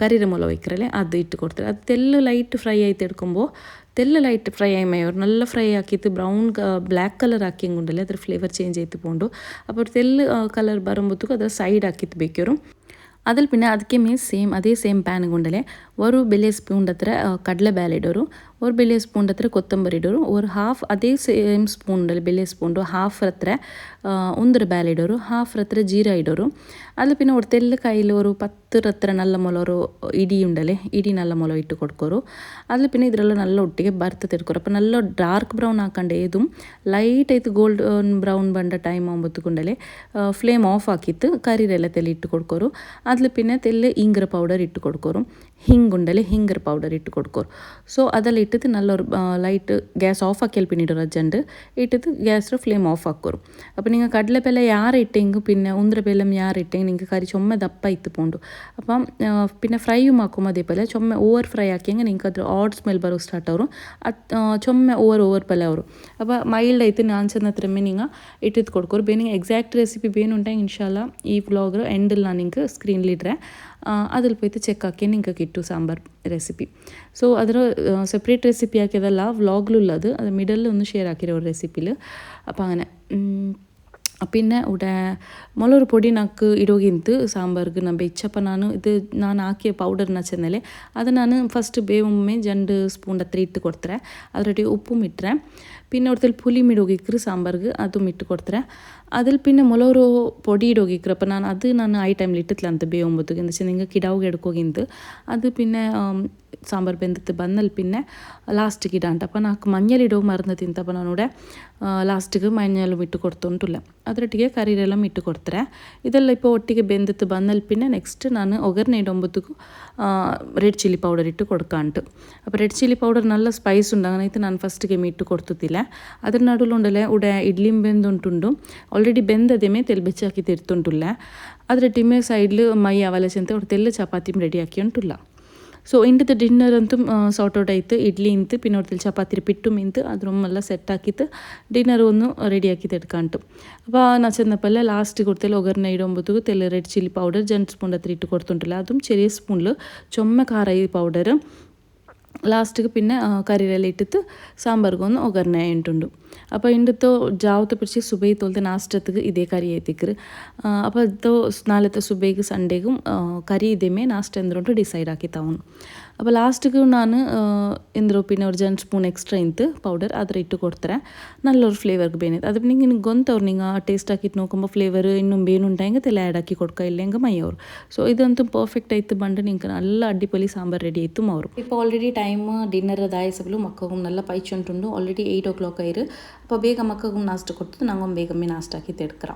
ಕರೀರ ಮೊಲ ವೈಕ್ರಲ್ಲೇ ಅದು ಇಟ್ಟು ಕೊಡ್ತಾರೆ ಅದು ತೆಲ್ಲು ಲೈಟ್ ಫ್ರೈ ಆಯ್ತು ಎಡ್ಕೊಂಬೋ ತೆಲ್ಲ ಲೈಟ್ ಫ್ರೈ ಆಯ್ಮಯ್ಯವ್ರು നല്ല ಫ್ರೈ ಹಾಕಿತ್ತು ಬ್ರೌನ್ ಬ್ಲ್ಯಾಕ್ ಕಲರ್ ಹಾಕಿಂಗುಂಡಲ್ಲೇ ಅದ್ರ ಫ್ಲೇವರ್ ಚೇಂಜ್ ಆಯ್ತು ಪೋಂಡು അപ്പോൾ ತೆಲ್ಲು ಕಲರ್ ಬರುമ്പോഴത്തേക്കും ಅದರ ಸೈಡ್ ಹಾಕಿತ್ತು ಬೇಕಿವರು അതിൽ പിന്നെ ಅದಕ್ಕೆ ಸೇಮ್ ಅದೇ ಸೇಮ್ ಪ್ಯಾನ್ಗೆ ಉಂಡಲೆ ഒരു വലിയ ಸ್ಪೂನ್ ಹತ್ರ ಕಡಲೆ ಬೇಳೆ ಇಡೋರು ഒരു വലിയ ಸ್ಪೂನ್ ಹತ್ರ ಕೊತ್ತಂಬರಿ ಇಡೋರು ഒരു ಹಾಫ್ ಅದೇ ಸೇಮ್ ಸ್ಪೂನ್ ಉಂಡಲೆ വലിയ ಸ್ಪೂನ್ ಹಾಫ್ ಹತ್ರ ಒಂದರ ಬೇಳೆ ಇಡೋರು ಹಾಫ್ ಹತ್ರ ಜೀರಾ ಇಡೋರು അതിൽ പിന്നെ ഒരു തെല്ല് കയ്യിൽ ഒരു 10 ಹತ್ರ നല്ല ಮೊಲ ഒരു ಇಡಿ ಉಂಡಲೆ ಇಡಿ നല്ല ಮೊಲ ಇಟ್ಟು ಕೊಡ್ಕೋರು അതിൽ പിന്നെ ಇದರೆಲ್ಲ നല്ല ಒಟ್ಟಿಗೆ ಬರ್ತದೆ ಇಟ್ಕೋರು അപ്പോൾ നല്ല ಡಾರ್ಕ್ ಬ್ರೌನ್ ಹಾಕಂಡೆ ಏದು ಲೈಟ್ ಆಯ್ತು ಗೋಲ್ಡನ್ ಬ್ರೌನ್ ಬಂದ ಟೈಮ್ ಆಗುമ്പോഴത്തേക്കുണ്ടല്ലേ ഫ്ലെയിം ഓഫ് ആക്കിയിട്ട് കറിയിലെല്ലാം തെല്ല് ഇട്ട് കൊടുക്കോರು അതിൽ പിന്നെ തെല്ല് ഇങ്കര പൗഡർ ഇട്ട് കൊടുക്കോರು ಹಿಂಗುಂಡಲೆ ಹಿಂಗರ್ ಪೌಡರ್ ಇಟ್ಟು ಕೊಡ್ಕೋರು. ಸೊ ಅದೆಲ್ಲ ಇಟ್ಟಿದ್ದು ನಲ್ಲೊರು ಲೈಟ್ ಗ್ಯಾಸ್ ಆಫ್ ಆക്കി പിന്നിടൊരു അജണ്ട് ഇട്ടിട്ട് ഗ്യാസ് ഫ്ലെയിം ഓഫ് ആക്കോറും. അപ്പോൾ നിങ്ങൾ കടലപ്പല യാറ് ഇട്ടെങ്കിൽ പിന്നെ ഉന്തരപ്പെല്ലാം യാറ് ഇട്ടെങ്കിൽ നിങ്ങൾക്ക് കറി ചുമ ദപ്പ ഇത്ത് പോണ്ടു. അപ്പം പിന്നെ ഫ്രൈയും ആക്കും അതേപോലെ ചുമ ഓവർ ഫ്രൈ ആക്കിയെങ്കിൽ നിങ്ങൾക്ക് അದ್ರ ಆಡ್ ಸ್ಮೆಲ್ ಬರೋಕ್ಕೆ ಸ್ಟಾರ್ಟ್ ಅವರು ಚೊಮ್ಮೆ ಓವರ್ ಪಲ್ಯ ಅವರು ಅಪ್ಪ ಮೈಲ್ಡ್ ಐತೆ ನಾನು ಚೆನ್ನ ಹತ್ರ ನೀವು ಇಟ್ಟಿದ್ದು ಕೊಡ್ಕೋರು ಬೇನಿಗೆ ಎಕ್ಸಾಕ್ಟ್ ರೆಸಿಪಿ ಬೇನುಂಟೆ ಇನ್ಶಾಲ್ಲ ಈ ವ್ಲಾಗ್ ಎಂಡಲ್ಲಿ ನಾನು ನಿಂಗೆ ಸ್ಕ್ರೀನ್ಲಿಡ್ರೆ അതിൽ പോയിട്ട് ചെക്ക് ആക്കി നിങ്ങൾക്ക് കിട്ടും സാമ്പാർ റെസിപ്പി. സോ അതിന് സെപ്പറേറ്റ് റെസിപ്പി ആക്കിയതല്ല വ്ളോഗിലുള്ളത്, അത് മിഡലിൽ ഒന്ന് ഷെയർ ആക്കിയ ഒരു റെസിപ്പിയിൽ. അപ്പോൾ അങ്ങനെ പിന്നെ ഇവിടെ ಮೊಳರು ಪೊಡಿ ನಾಲ್ಕು ಇಡೋಗಿಂತು ಸಾಂಬಾರ್ಗೆ ನಾನು ಬೆಚ್ಚಪ್ಪ ನಾನು ಹಾಕಿಯ ಪೌಡರ್ನ ಚೆನ್ನಲೆ ಅದು ನಾನು ಫಸ್ಟ್ ಬೇವೊಮ್ಮೆ 2 ಸ್ಪೂನ್ ಹತ್ರ ಇಟ್ಟು ಕೊಡ್ತಾರೆ. ಅದರೊಟ್ಟಿಗೆ ಉಪ್ಪು ಇಟ್ಟರೆ പിന്നെ അവിടുത്തെ പുളി ഇടോಗಿಕ್ರು സാമ്പാർക്ക് അതും ഇട്ട് കൊടുത്തരെ. അതിൽ പിന്നെ ಮೊಳರು പൊടി ഇടോಗಿಕ್ರು അപ്പം ನಾನು ಆ ಟೈಮ್ಲಿ ಇಟ್ಟಿಲ್ಲ ಅಂತ ಬೇವಂಬತ್ತು എന്താ വെച്ചാൽ നിങ്ങൾക്ക് കിടാവുക എടുക്കുകയെന്ത് അത് പിന്നെ സാമ്പാർ ಬೆಂದಿತ್ತು ಬಂದಲ್ಲಿ പിന്നെ ಲಾಸ್ಟಿಗೆ ಇಡಾಂಟ അപ്പം ನಾಲ್ಕು മഞ്ഞളിടോ മറന്ന് ತಿಂತಪ್ಪ ನಾನಿവിടെ ಲಾಸ್ಟಿಗೆ മഞ്ഞളും ಇಟ್ಟು ಕೊಡ್ತುಂಟುಲ್ಲ ಅದರೊಟ್ಟಿಗೆ ಕರಿರೆಲ್ಲ ಇಟ್ಟು ಕೊಡ್ತಾರೆ. ಇದೆಲ್ಲ ഇപ്പോൾ ಒಟ್ಟಿಗೆ ಬೆಂದಿತ್ತು ಬಂದಲ್ಲಿ പിന്നെ നെക്സ്റ്റ് ನಾನು ಒಗ್ಗರಣೆ ಇಡೋಂಬತ್ತಕ್ಕೂ ರೆಡ್ ಚಿಲ್ಲಿ ಪೌಡರ್ ಇಟ್ಟು കൊടുക്കാണ്ട്. അപ്പോൾ ರೆಡ್ ಚಿಲ್ಲಿ ಪೌಡರ್ നല്ല ಸ್ಪೈಸ್ ഉണ്ട്, അങ്ങനെയായിട്ട് ನಾನು ಫಸ್ಟಿಗೆ ಇಟ್ಟು ಕೊಡ್ತಿದ್ದಿಲ್ಲ. ಅದ್ರ ನಡುಲುಂಡಲೆ ಉಡೆ ಇಡ್ಲಿಂ ಬೆಂದುಂಟುಂಡು ಆಲ್ರೆಡಿ ಬೆಂದದೇಮೇ ತೆಲ್ ಬೆಚ್ಚಾಕಿ ತಿರ್ತುಂಟುಲ್ಲ. ಅದರ ಟಿಮ್ಮೆ ಸೈಡ್ಲು ಮೈ ಅವಲಸಂತೆ ಅವ್ರು ತೆಲ್ಲ ಚಪಾತಿ ರೆಡಿ ಹಾಕಿ ಉಂಟುಲ್ಲ. ಸೊ ಇಂಟದ ಡಿನ್ನರ್ ಅಂತೂ ಸಾರ್ಟ್ ಔಟ್ ಆಯಿತು. ಇಡ್ಲಿ ಇಂತು പിന്നെ ಅವ್ರದಲ್ಲಿ ಚಪಾತಿ ಪಿಟ್ಟು ಮಿಂತು ಅದ್ರೊಮ್ಮೆಲ್ಲ ಸೆಟ್ ಹಾಕಿತ್ತು ಡಿನ್ನರ್ ಒಂದು ರೆಡಿ ಹಾಕಿ ತೆಡ್ಕಂಟು. അപ്പോൾ ನಾನು ചെന്നപ്പോൾ ലാസ്റ്റ് കൊടുത്തല്ല ഒഗർനെ ഇടുമ്പോഴത്തേക്ക് തെല്ല റെഡ് ചില്ലി പൗഡർ 2 സ്പൂൺ അത്ര ഇട്ട് കൊടുത്തിട്ടില്ല. അതും ചെറിയ സ്പൂണിൽ ചുമ കാര ഈ പൗഡർ ലാസ്റ്റിಗೆ പിന്നെ ಕರಿರೆಲ್ಲ ಇಟ್ಟಿತ್ತು ಸಾಂಬಾರ್ಗೊಂದು ಒಗ್ಗರಣೆ ಉಂಟುಂಡು. അപ്പോൾ ಇಂಡತ್ತೋ ಜಾವತ್ತು പിടിച്ച് സുബൈ തോലത്തെ നാസ്റ്റത്തേക്ക് ഇതേ കറി എത്തിക്കറ്. അപ്പോൾ അതോ നാളത്തെ സുബൈക്ക് സൺഡേക്കും കറി ഇതേമേ നാസ്റ്റ് എന്തുകൊണ്ട് ഡിസൈഡ് ആക്കി താവുന്നു. അപ്പോൾ ലാസ്റ്റിಗೆ ನಾನು ಎಂದ್ರು പിന്നെ ഒരു 2 ಸ್ಪೂನ್ ಎಕ್ಸ್ಟ್ರಾ ಇಂತು ಪೌಡರ್ ಅದರ ಇಟ್ಟು ಕೊಡ್ತಾರೆ. നല്ലൊരു ഫ്ലേവർക്ക് ಬೇನಿತ್ತು ಅದು ನಿಂಗೆ ಗೊತ್ತವ್ರು നിങ്ങൾ ಟೇಸ್ಟ್ ಹಾಕಿಟ್ಟು ನೋക്കുമ്പോൾ ಫ್ಲೇವರ್ ಇನ್ನೂ ಬೇನುಂಟಾയെങ്കിൽ ತೆಲ್ಲ ಆ್ಯಡ್ ಹಾಕಿ ಕೊಡ್ಕ ಇಲ್ಲೆಂಗೆ ಮೈಯವರು. ಸೊ ಇದಂತೂ ಪರ್ಫೆಕ್ಟ್ ಆಯ್ತು ಬಂದು ನಿಂಗೆ നല്ല അടിപൊളി സാമ്പാർ റെഡി ആയിത്തും ಅವರು. ഇപ്പോൾ ಆಲ್ರೆಡಿ ಟೈಮ್ ಡಿನ್ನರ್ ದಾಯಸಬಲು ಮಕ್ಕಗೂ നല്ല പൈച്ചുണ്ടുണ്ട്. Already 8 o'clock ಆಯಿರು. അപ്പോൾ ಬೇಗ ಮಕ್ಕಗೂ ನಾಷ್ಟ ಕೊಡ್ತು ನಂಗೆ ಬೇಗಮ್ಮೆ ನಾಷ್ಟ ಹಾಕಿ ತೆಡ್ಕರ.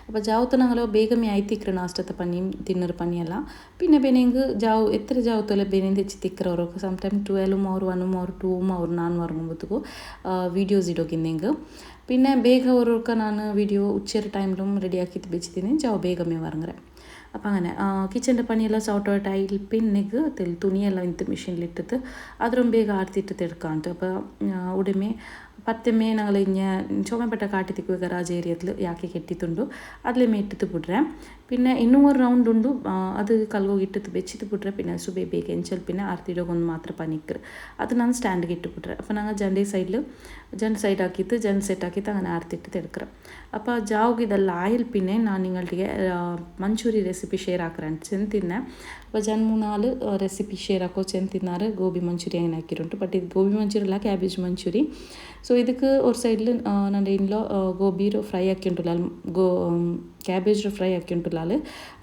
അപ്പോൾ ಜಾವತ್ತು ನಂಗಲ್ಲ ಬೇಗಮ್ಮೆ ಆಯ್ತಿಕ್ರೆ ನಾಷ್ಟത്തെ പണിയും ഡിന്നർ പണിയല്ല. പിന്നെ ಬೇನೆಂಗೆ ಜಾವು എത്ര ಜಾವತ್ತಲ್ಲ ಬೇನೆಂದು ಹೆಚ್ಚಿ ತಿಕ್ಕರವರು ಸಮ್ಟೈಮ್ 12 or 1 or 2 or ನಾನು ഉറങ്ങുമ്പോഴത്തേക്കും വീഡിയോസ് ഇടോക്കിന്നെങ്കിൽ പിന്നെ ಬೇಗ ಅವರೊರ್ಕ ನಾನು വീഡിയോ ഉച്ചയുടെ ടൈമിലും റെഡിയാക്കിയിട്ട് വെച്ചിದ್ದೀನಿ ಜಾವು ಬೇಗಮ್ಮೆ വറങ്ങറെ. അപ്പം അങ്ങനെ കിച്ചൻ്റെ പണിയെല്ലാം സോർട്ട് ഔട്ട് ആയി പിന്നെക്ക് തുണിയെല്ലാം ಇಂತು ಮಿಷಿನ್ಲಿಟ್ಟಿತ್ತು ಅದ್ರ ಬೇಗ ಆಡ್ತಿಟ್ಟು ತೆಡ್ಕಾಂಟು. അപ്പോൾ ഉടമേ പത്തമ്മേ ഞങ്ങൾ ചുമപ്പെട്ട കാട്ടി തിക്കുക ഗറാജ് ഏരിയത്തിൽ ಯಾಕೆ ಕೆಟ್ಟಿತ್ತುಂಡು അതിലെ മേട്ടിത്ത് ಬಿಡ್ರೆ. പിന്നെ ಇನ್ನೂ ഒരു ರೌಂಡ್ ಉಂಡು ಅದು ಕಲ್ಗೋಗಿ ಇಟ್ಟಿತ್ತು ಬೆಚ್ಚಿತ್ತು ಬಿಟ್ರೆ പിന്നെ ಸುಬೇ ಬೇಗ ಎಂಚಲ್ പിന്നെ ಆರ್ತಿಡೋಗೊಂದು ಮಾತ್ರ പനിക്കറ് അത് ನಾನು ಸ್ಟ್ಯಾಂಡ್ಗೆ ಇಟ್ಟು ಬಿಟ್ರೆ. അപ്പോൾ ഞങ്ങൾ ജണ്ട് സൈഡ് ആക്കിയിട്ട് ജണ്ട് സെറ്റ് ആക്കിയിട്ട് അങ്ങനെ ആർത്തിട്ട് എടുക്കറ. അപ്പോൾ ജാവുಗೆ ಇದೆಲ್ಲ ಆಯಿಲ್ പിന്നെ ನಾನು ನಿಗಳಿಗೆ ಮಂಚೂರಿ ರೆಸಿಪಿ ಶೇರ್ ಹಾಕ್ರೆ ಚೆಂತಿನ್ನೆ. അപ്പോൾ ಜನ್ 3-4 ರೆಸಿಪಿ ಶೇರ್ ಹಾಕೋ ಚೆಂತಿದ್ದಾರೆ. ಗೋಬಿ ಮಂಚೂರಿ അങ്ങനെ ആക്കിയിട്ടുണ്ട്. ಬಟ್ ಇದು ಗೋಬಿ ಮಂಚೂರಿ ಅಲ್ಲ, ಕ್ಯಾಬೇಜ್ ಮಂಚೂರಿ. ಸೊ ಇದಕ್ಕೆ ഒരു സൈഡിൽ ನನ್ನ ಇನ್ಲೋ ಗೋಬಿರು ಫ್ರೈ ಹಾಕಿಂಟುಲ್ಲ ಕ್ಯಾಬೇಜ್ ಫ್ರೈ ಹಾಕಿಂಟುಲ್ಲ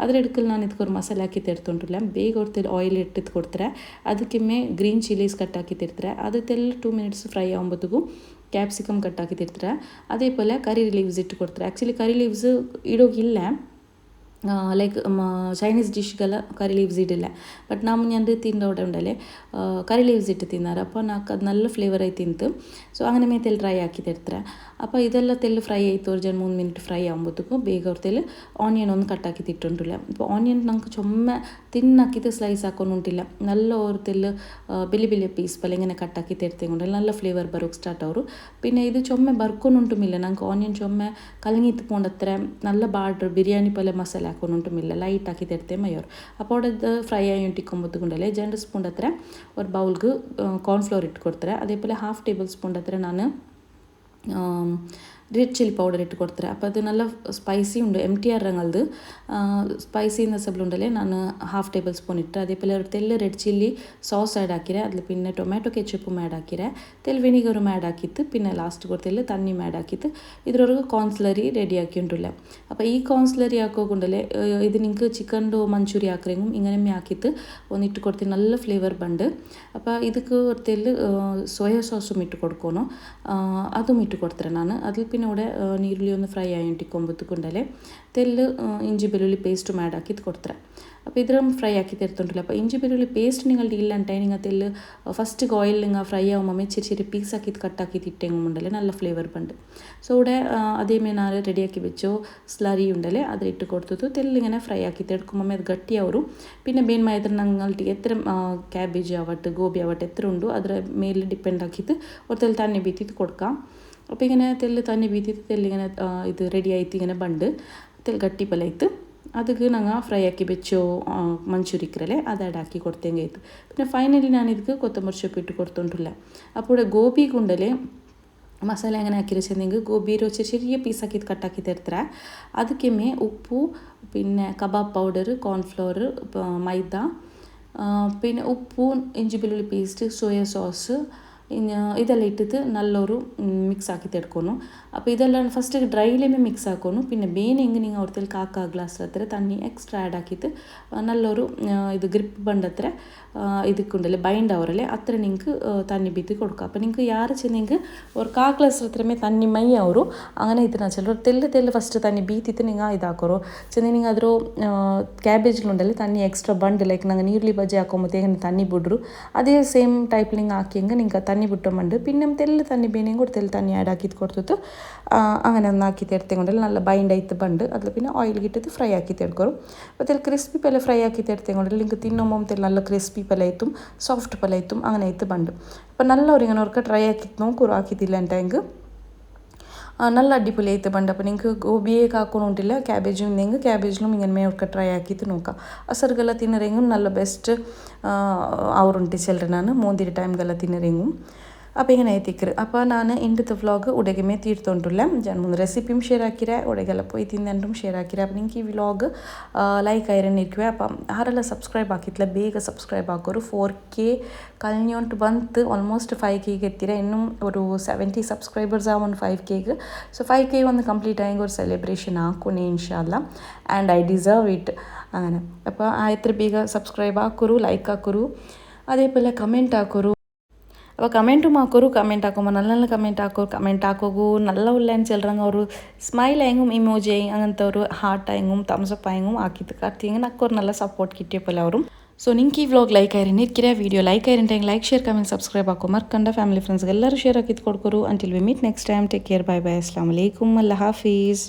ಅದರ ಇಡ್ಕಲ್ಲಿ ನಾನು ಇದಕ್ಕೆ ಒಂದು ಮಸಾಲೆ ಹಾಕಿ ತೆಡ್ತುಂಟಿಲ್ಲ. ಬೇಗ ಹೊರ್ತಿಲ್ಲ ಆಯಿಲ್ ಇಟ್ಟಿದ್ದು ಕೊಡ್ತಾರೆ. ಅದಕ್ಕೆಮ್ಮೆ ಗ್ರೀನ್ ಚಿಲ್ಲೀಸ್ ಕಟ್ ಹಾಕಿ ತಿರ್ತಾರೆ. ಅದಕ್ಕೆಲ್ಲ 2 minutes ಫ್ರೈ ಆಗುമ്പോഴത്തേക്കും ಕ್ಯಾಪ್ಸಿಕಮ್ ಕಟ್ ಹಾಕಿ ತಿರ್ತಾರೆ. അതേപോലെ കറി ലീവ്സ് ഇട്ട് കൊടുത്തರೆ. ആക്ച്വലി കറി ലീവ്സ് ഇടೋಗಿಲ್ಲ, ಲೈಕ್ ಚೈನೀಸ್ ಡಿಶ್ಗೆಲ್ಲ ಕರಿ ಲೀವ್ಸ್ ಇಡಿಲ್ಲ. ಬಟ್ ನಮ್ಮ ഞണ്ട് ತಿಂದೋಡೆ ಉಂಡಲೆ ಕರಿ ಲೀವ್ಸ್ ಇಟ್ಟು ತಿಂದಾರೆ. അപ്പോൾ ನಾಲ್ಕು ಅದು നല്ല ಫ್ಲೇವರ್ ಆಯ್ತು ತಿಂತು. ಸೊ അങ്ങനെ ಮೇತೆಲ್ಲ ಡ್ರೈ ಹಾಕಿ ತಿರ್ತಾರೆ. അപ്പോൾ ಇದೆಲ್ಲ ತೆಲ್ಲು ಫ್ರೈ ಆಯಿತು ഒരു 2-3 minute ಫ್ರೈ ಆಗುമ്പോഴത്തേക്കും ಬೇಗ ಅವ್ರ ತೆಲ್ಲು ಆನಿಯನ್ ಒಂದು ಕಟ್ ಹಾಕಿ ತಿಟ್ಟುಂಟಿಲ್ಲ. ഇപ്പോൾ ಆನಿಯನ್ ನಂಗೆ ചുമ്മാ തിന്നാക്കിയിട്ട് സ്ലൈസ് ಹಾಕೊಂಡುಂಟಿಲ್ಲ. നല്ല ಅವ್ರ ತೆಲ್ಲು ಬೆಲಿ ಪೀಸ್ ಪಲ್ಲೆ ഇങ്ങനെ കട്ടാക്കി ತೆರ್ತೆಗೊಂಡಲ್ಲ നല്ല ಫ್ಲೇವರ್ ಬರೋಕ್ಕೆ ಸ್ಟಾರ್ಟ್ ಅವರು. പിന്നെ ഇത് ചുമ്മാ ಬರ್ಕೊಂಡುಂಟುಮಿಲ್ಲ ನಂಗೆ ಆನಿಯನ್ ಚೊಮ್ಮೆ ಕಲങ്ങിತ್ತು ಪೋಂಡತ್ರ നല്ല ಬಾರ್ಡ್ರ್ ಬಿರಿಯಾನಿ ಪಲ್ಲೆ ಮಸಾಲೆ ಹಾಕೊಂಡುಂಟುಮಿಲ್ಲ ಲೈಟ್ ಹಾಕಿ ತೆರ್ತೆ ಮೈಯವರು. അപ്പോൾ ಅದು ಫ್ರೈ ಆಗಿ ಉಂಟಿಕೊಂಬತ್ತುಕೊಂಡಲ್ಲೇ 2 ಸ್ಪೂನ್ ಹತ್ರ ഒരു ബൗൾക്ക് കോൺഫ്ലോർ ഇട്ട് കൊടുത്തರೆ. അതേപോലെ 1/2 tablespoon ಹತ್ರ ನಾನು ರೆಡ್ ಚಿಲ್ಲಿ ಪೌಡರ್ ಇಟ್ಟು ಕೊಡ್ತಾರೆ. അപ്പോൾ ಅದು നല്ല ಸ್ಪೈಸಿ ಉಂಡು. MTR ರಂಗಲ್ದು ಸ್ಪೈಸಿ ಸಬ್ಲುಂಡಲ್ಲೇ ನಾನು 1/2 tablespoon ಇಟ್ಟು. അതേപോലെ ഒരു തെല്ല് റെഡ് ചില്ലി സോസ് ആഡ് ആക്കിരെ. അതിൽ പിന്നെ ടൊമാറ്റോ കെച്ചപ്പും ആഡ് ആക്കിരെ. തെല്ല് വിനീഗറും ആഡ് ആക്കിയിട്ട് പിന്നെ ലാസ്റ്റ് കൊടുത്തെല്ല് തണ്ണിയും ആഡ് ആക്കിയിട്ട് ഇതൊരു കോൺസ്ലറി റെഡി ആക്കിയിട്ടുണ്ടില്ല. അപ്പോൾ ഈ കോൺസ്ലറി ಹಾಕೋಕೊಂಡಲ್ಲೇ ಇದು ನಿಂಗೆ ಚಿಕನ್ದು ಮಂಚೂರಿ ಹಾಕ್ರೆಂಗು ಇಂಗನೆ ಹಾಕಿತ್ತು ಒಂದು ಇಟ್ಟು ಕೊಡ್ತೀನಿ. നല്ല ಫ್ಲೇವರ್ ಬಂದು. അപ്പോൾ ಇದಕ್ಕೆ ತೆಲ್ಲು ಸೋಯಾ ಸಾസും ಇಟ್ಟು ಕೊಡ್ಕೋನು അതും ಇಟ್ಟು ಕೊಡ್ತಾರೆ ನಾನು. അതിൽ പിന്നെ പിന്നെ ഇവിടെ ನೀರುಳ್ಳಿ ಒಂದು ಫ್ರೈ ಆಯಿಟ್ಟಿಕೊಂಬತ್ತುಕೊಂಡಲೆ ತೆಲ್ಲು ಇಂಜಿ ಬೆಳ್ಳುಳ್ಳಿ ಪೇಸ್ಟು ಆ್ಯಡ್ ಹಾಕಿದ್ದು ಕೊಡ್ತಾರೆ അപ്പോൾ ഇതിൽ ഫ്രൈ ആക്കി തരുത്തുണ്ടല്ലോ അപ്പോൾ ഇഞ്ചി വെളുള്ളി പേസ്റ്റ് നിങ്ങളുടെ ഇല്ലാണ്ടായി നിങ്ങൾ അതിൽ ഫസ്റ്റ് ഓയിൽ നിങ്ങൾ ഫ്രൈ ആകുമ്പോൾ ചെറിയ ചെറിയ പീസാക്കിയിട്ട് കട്ടാക്കിയിട്ട് ഇട്ടെങ്ങുമുണ്ടല്ലേ നല്ല ഫ്ലേവർ പണ്ട് സോ ഇവിടെ അതേമേ ഞാൻ റെഡിയാക്കി വെച്ചോ സ്ലറി ഉണ്ടല്ലേ അതിലിട്ട് കൊടുത്തു തെല്ലിങ്ങനെ ഫ്രൈ ആക്കിയിട്ട് എടുക്കുമ്പോൾ അത് ഗട്ടിയാവും പിന്നെ ಬೇನ್ಮಾಯಿದ್ರೆ ഞങ്ങൾക്ക് എത്ര ക്യാബേജ് ആവട്ടെ ഗോബി ആവട്ടെ എത്ര ഉണ്ടോ ಅದರ ಮೇಲೆ ഡിപ്പെൻഡ് ആക്കിയിട്ട് ഒരു തെല്ല് തന്നെ ബീത്തിട്ട് കൊടുക്കാം അപ്പോൾ ഇങ്ങനെ തെല്ല് തന്നെ ബീത്തിട്ട് തെല്ലിങ്ങനെ ഇത് റെഡി ആയിട്ട് ഇങ്ങനെ ബണ്ട് തെല്ല് ಗಟ್ಟಿ ಪಲ್ಯ ಇತ್ತು ಅದಕ್ಕೆ ನಂಗೆ ಫ್ರೈ ಹಾಕಿ ಬೆಚ್ಚೋ ಮಂಚೂರಿಕ್ರಲ್ಲೇ ಅದು ಆ್ಯಡ್ ಹಾಕಿ ಕೊಡ್ತೇಂಗೆ ಆಯಿತು പിന്നെ ഫൈനലി ഞാൻ ಇದಕ್ಕೆ ಕೊತ್ತಂಬರಿ ಸೊಪ್ಪು ಇಟ್ಟು ಕೊಡ್ತುಂಟಿಲ್ಲ അപ്പോൾ ಗೋಬಿ ಗುಂಡಲೆ ಮಸಾಲೆ എങ്ങനെ ആക്കി വെച്ചെങ്കിൽ ഗോബിയുടെ ചെറിയ പീസാക്കിയിട്ട് കട്ടാക്കി തരുത്തരാ ಅದಕ್ಕೆ ഉപ്പു പിന്നെ കബാബ് പൗഡർ കോൺഫ്ലവർ മൈദ പിന്നെ ഉപ്പു ഇഞ്ചി വെളുള്ളി പേസ്റ്റ് സോയ സോസ് ഇതെല്ലാം ഇട്ടിട്ട് നല്ലൊരു മിക്സ് ആക്കിയിട്ട് എടുക്കുന്നു അപ്പോൾ ഇതെല്ലാം ഫസ്റ്റ് ഡ്രൈയിലേമേ മിക്സ് ആക്കുന്നു പിന്നെ ಬೇನೆಂಗೆ നിങ്ങൾ ಅವ್ರത്തിൽ കാക്ക ഗ്ലാസ് ಹತ್ರ തണ്ണി എക്സ്ട്രാ ആഡ് ആക്കിയിട്ട് നല്ലൊരു ഇത് ഗ്രിപ്പ് ബണ്ടത്ര ಇದಕ್ಕುಂಡಲೆ ಬೈಂಡ್ ಅವರಲ್ಲೇ ಹತ್ರ ನಿಂಗೆ ತಣ್ಣಿ ಬೀತಿ ಕೊಡ್ಕ അപ്പോൾ നിങ്ങൾക്ക് ಯಾರು ಚೆನ್ನಿಂಗೆ ഒരു കാ ഗ്ലാസ് ಹತ್ರമേ തണ്ണി മൈ ಅವರು അങ്ങനെ ಇದನ್ನ ചിലർ തെല്ല് ഫസ്റ്റ് തണ്ണി ബീത്തിട്ട് നിങ്ങൾ ഇതാക്കോರು ಚೆನ್ನಿ നിങ്ങൾ ಅದ್ರ ಕ್ಯಾಬೇಜ್ಲುಂಡಲ್ಲಿ ತಣ್ಣಿ ಎಕ್ಸ್ಟ್ರಾ ಬಂಡ್ ಲೈಕ್ ನಂಗೆ ನೀರುಳ್ಳಿ ಬಜ್ಜಿ ಹಾಕೊಂಬತ್ತೇಗೆ ತಣ್ಣಿ ಬಿಡ್ರು ಅದೇ ಸೇಮ್ ಟೈಪ್ ನಿಂಗೆ ಹಾಕಿಂಗೆ ನಿಂಗೆ ತಣ್ಣಿ ಬಿಟ್ಟೊಂಬಂಡು പിന്നെ തെല്ല് തണ്ണി ಬೇನೆ കൂടെ തെല്ല് തണ്ണി ആഡ് ആക്കിയിട്ട് കൊടുത്തിട്ട് അങ്ങനെ ഒന്ന് ആക്കിയിട്ട് എടുത്തേക്കൊണ്ടല്ലേ നല്ല ബൈൻഡ് ആയിട്ട് ബണ്ട് അതിൽ പിന്നെ ഓയിൽ ഇട്ടിട്ട് ഫ്രൈ ആക്കിയിട്ട് എടുക്കും അപ്പോൾ തെല്ല് ക്രിസ്പി പല ഫ്രൈ ആക്കിയിട്ട് എടുത്തേക്കൊണ്ടല്ലേ നിങ്ങൾക്ക് തിന്നുമ്പോൾ തെല്ല് നല്ല ക്രിസ്പി പല ആയിട്ടും സോഫ്റ്റ് പല ആയിട്ടും അങ്ങനെ ആയിട്ട് ബണ്ട് അപ്പോൾ നല്ലൊരു ഇങ്ങനെ അവർക്ക് ಟ್ರೈ ಹಾಕಿತ್ತು ನೋವು ಹಾಕಿದ್ದಿಲ್ಲ ಅಂತ ಹೆಂಗೆ നല്ല അടിപൊളി ആയിട്ട് ബണ്ട് അപ്പോൾ നിങ്ങൾക്ക് ഗോബിയേക്ക് ಹಾಕೋണ്ടിಲ್ಲ ಕ್ಯಾಬೇಜು ಹೆಂಗೆ ಕ್ಯಾಬೇಜ್ನು ಹಿಂಗೆ ಮೇವ್ಕ ಟ್ರೈ ಹಾಕಿತ್ತು ನೋಕ ಅಸರ್ಗೆಲ್ಲ ತಿನ್ನರೆಂಗು നല്ല ಬೆಸ್ಟ್ ಅವರುಂಟು ಚಿಲ್ಡ್ರೆ ನಾನು ಮೂಂದಿರ ಟೈಮ್ಗೆಲ್ಲ ತಿನ್ನರೆಂಗು അപ്പോൾ ഇങ്ങനെ എത്തിക്കറ് അപ്പോൾ ഞാൻ ഇന്നത്തെ വ്ളോഗ് ഉടകമേ തീർത്തോണ്ടില്ല ഞാൻ 3 റെസിപ്പിയും ഷെയർ ആക്കിര ഉടകെല്ലാം പോയി തിന്നണ്ടും ഷെയർ ആക്കിര അപ്പോൾ നിങ്ങൾക്ക് ഈ വ്ളോഗ് ലൈക്ക് ആയിരന്നിരിക്കുക അപ്പം ആരെല്ലാം സബ്സ്ക്രൈബ് ആക്കിയിട്ടില്ല ಬೇಗ ಸಬ್ಸ್ಕ್ರೈಬ್ ಹಾಕೋರು 4K കഴിഞ്ഞോണ്ട് ಬಂತು ಆಲ್ಮೋಸ್ಟ್ 5Kಗೆ ಎತ್ತಿರ ಇನ್ನೂ ഒരു 70 സബ്സ്ക്രൈബേഴ്സ് ആവും 5Kಗೆ ಸೊ 5K ಒಂದು ಕಂಪ್ಲೀಟ್ ആയെങ്കിൽ ഒരു സെലിബ്രേഷൻ ആക്കുനെ ഇൻഷാല്ല ആൻഡ് ഐ ഡിസേർവ് ഇറ്റ് അങ്ങനെ അപ്പോൾ എത്ര ಬೇಗ സബ്സ്ക്രൈബ് ಹಾಕೋರು ಲೈಕ್ ಹಾಕೋರು അതേപോലെ കമൻറ്റ് ಹಾಕೋರು അപ്പോൾ കമൻറ്റും ಹಾಕೋರು കമൻറ്റ് ಹಾക്കുമ്പോൾ നല്ല നല്ല കമൻറ്റ് ಹಾಕೋಗು നല്ല ഉള്ളതെന്ന് ചിലರಂಗೆ ಅವರು സ്മൈൽ ആയെങ്കും ഇമോജി ആയെങ്കും അങ്ങനത്തെ ഒരു ഹാർട്ട് ആയെങ്കും തംസ് അപ്പ് ആയെങ്കും ആക്കിയിട്ട് കാർത്തിയെങ്കിൽ നക്കൊരു നല്ല സപ്പോർട്ട് കിട്ടിയപ്പോൾ അവരും ಸೊ ನಿಂಗೆ ಈ ವ್ಲಾಗ್ ಲೈಕ್ ಆಯ್ರಿನಿರ್ಕಿರ ವಿಡಿಯೋ ಲೈಕ್ ಆಯ್ರಿಂಟೆಂಗೆ ಲೈಕ್ ಶೇರ್ ಕಮೆಂಟ್ ಸಬ್ಸ್ಕ್ರೈಬ್ ಹಾಕೋ ಮರ್ಕಂಡ ಫ್ಯಾಮಿಲಿ ಫ್ರೆಂಡ್ಸ್ಗೆ ಎಲ್ಲರೂ ಶೇರ್ ಹಾಕಿದ್ದು ಕೊಡ್ಕೊರು until we meet next time take care bye bye ಅಸ್ಲಾಮ್ ಅಲೈಕುಮ್ ಅಲ್ಲಾ ಹಾಫೀಸ್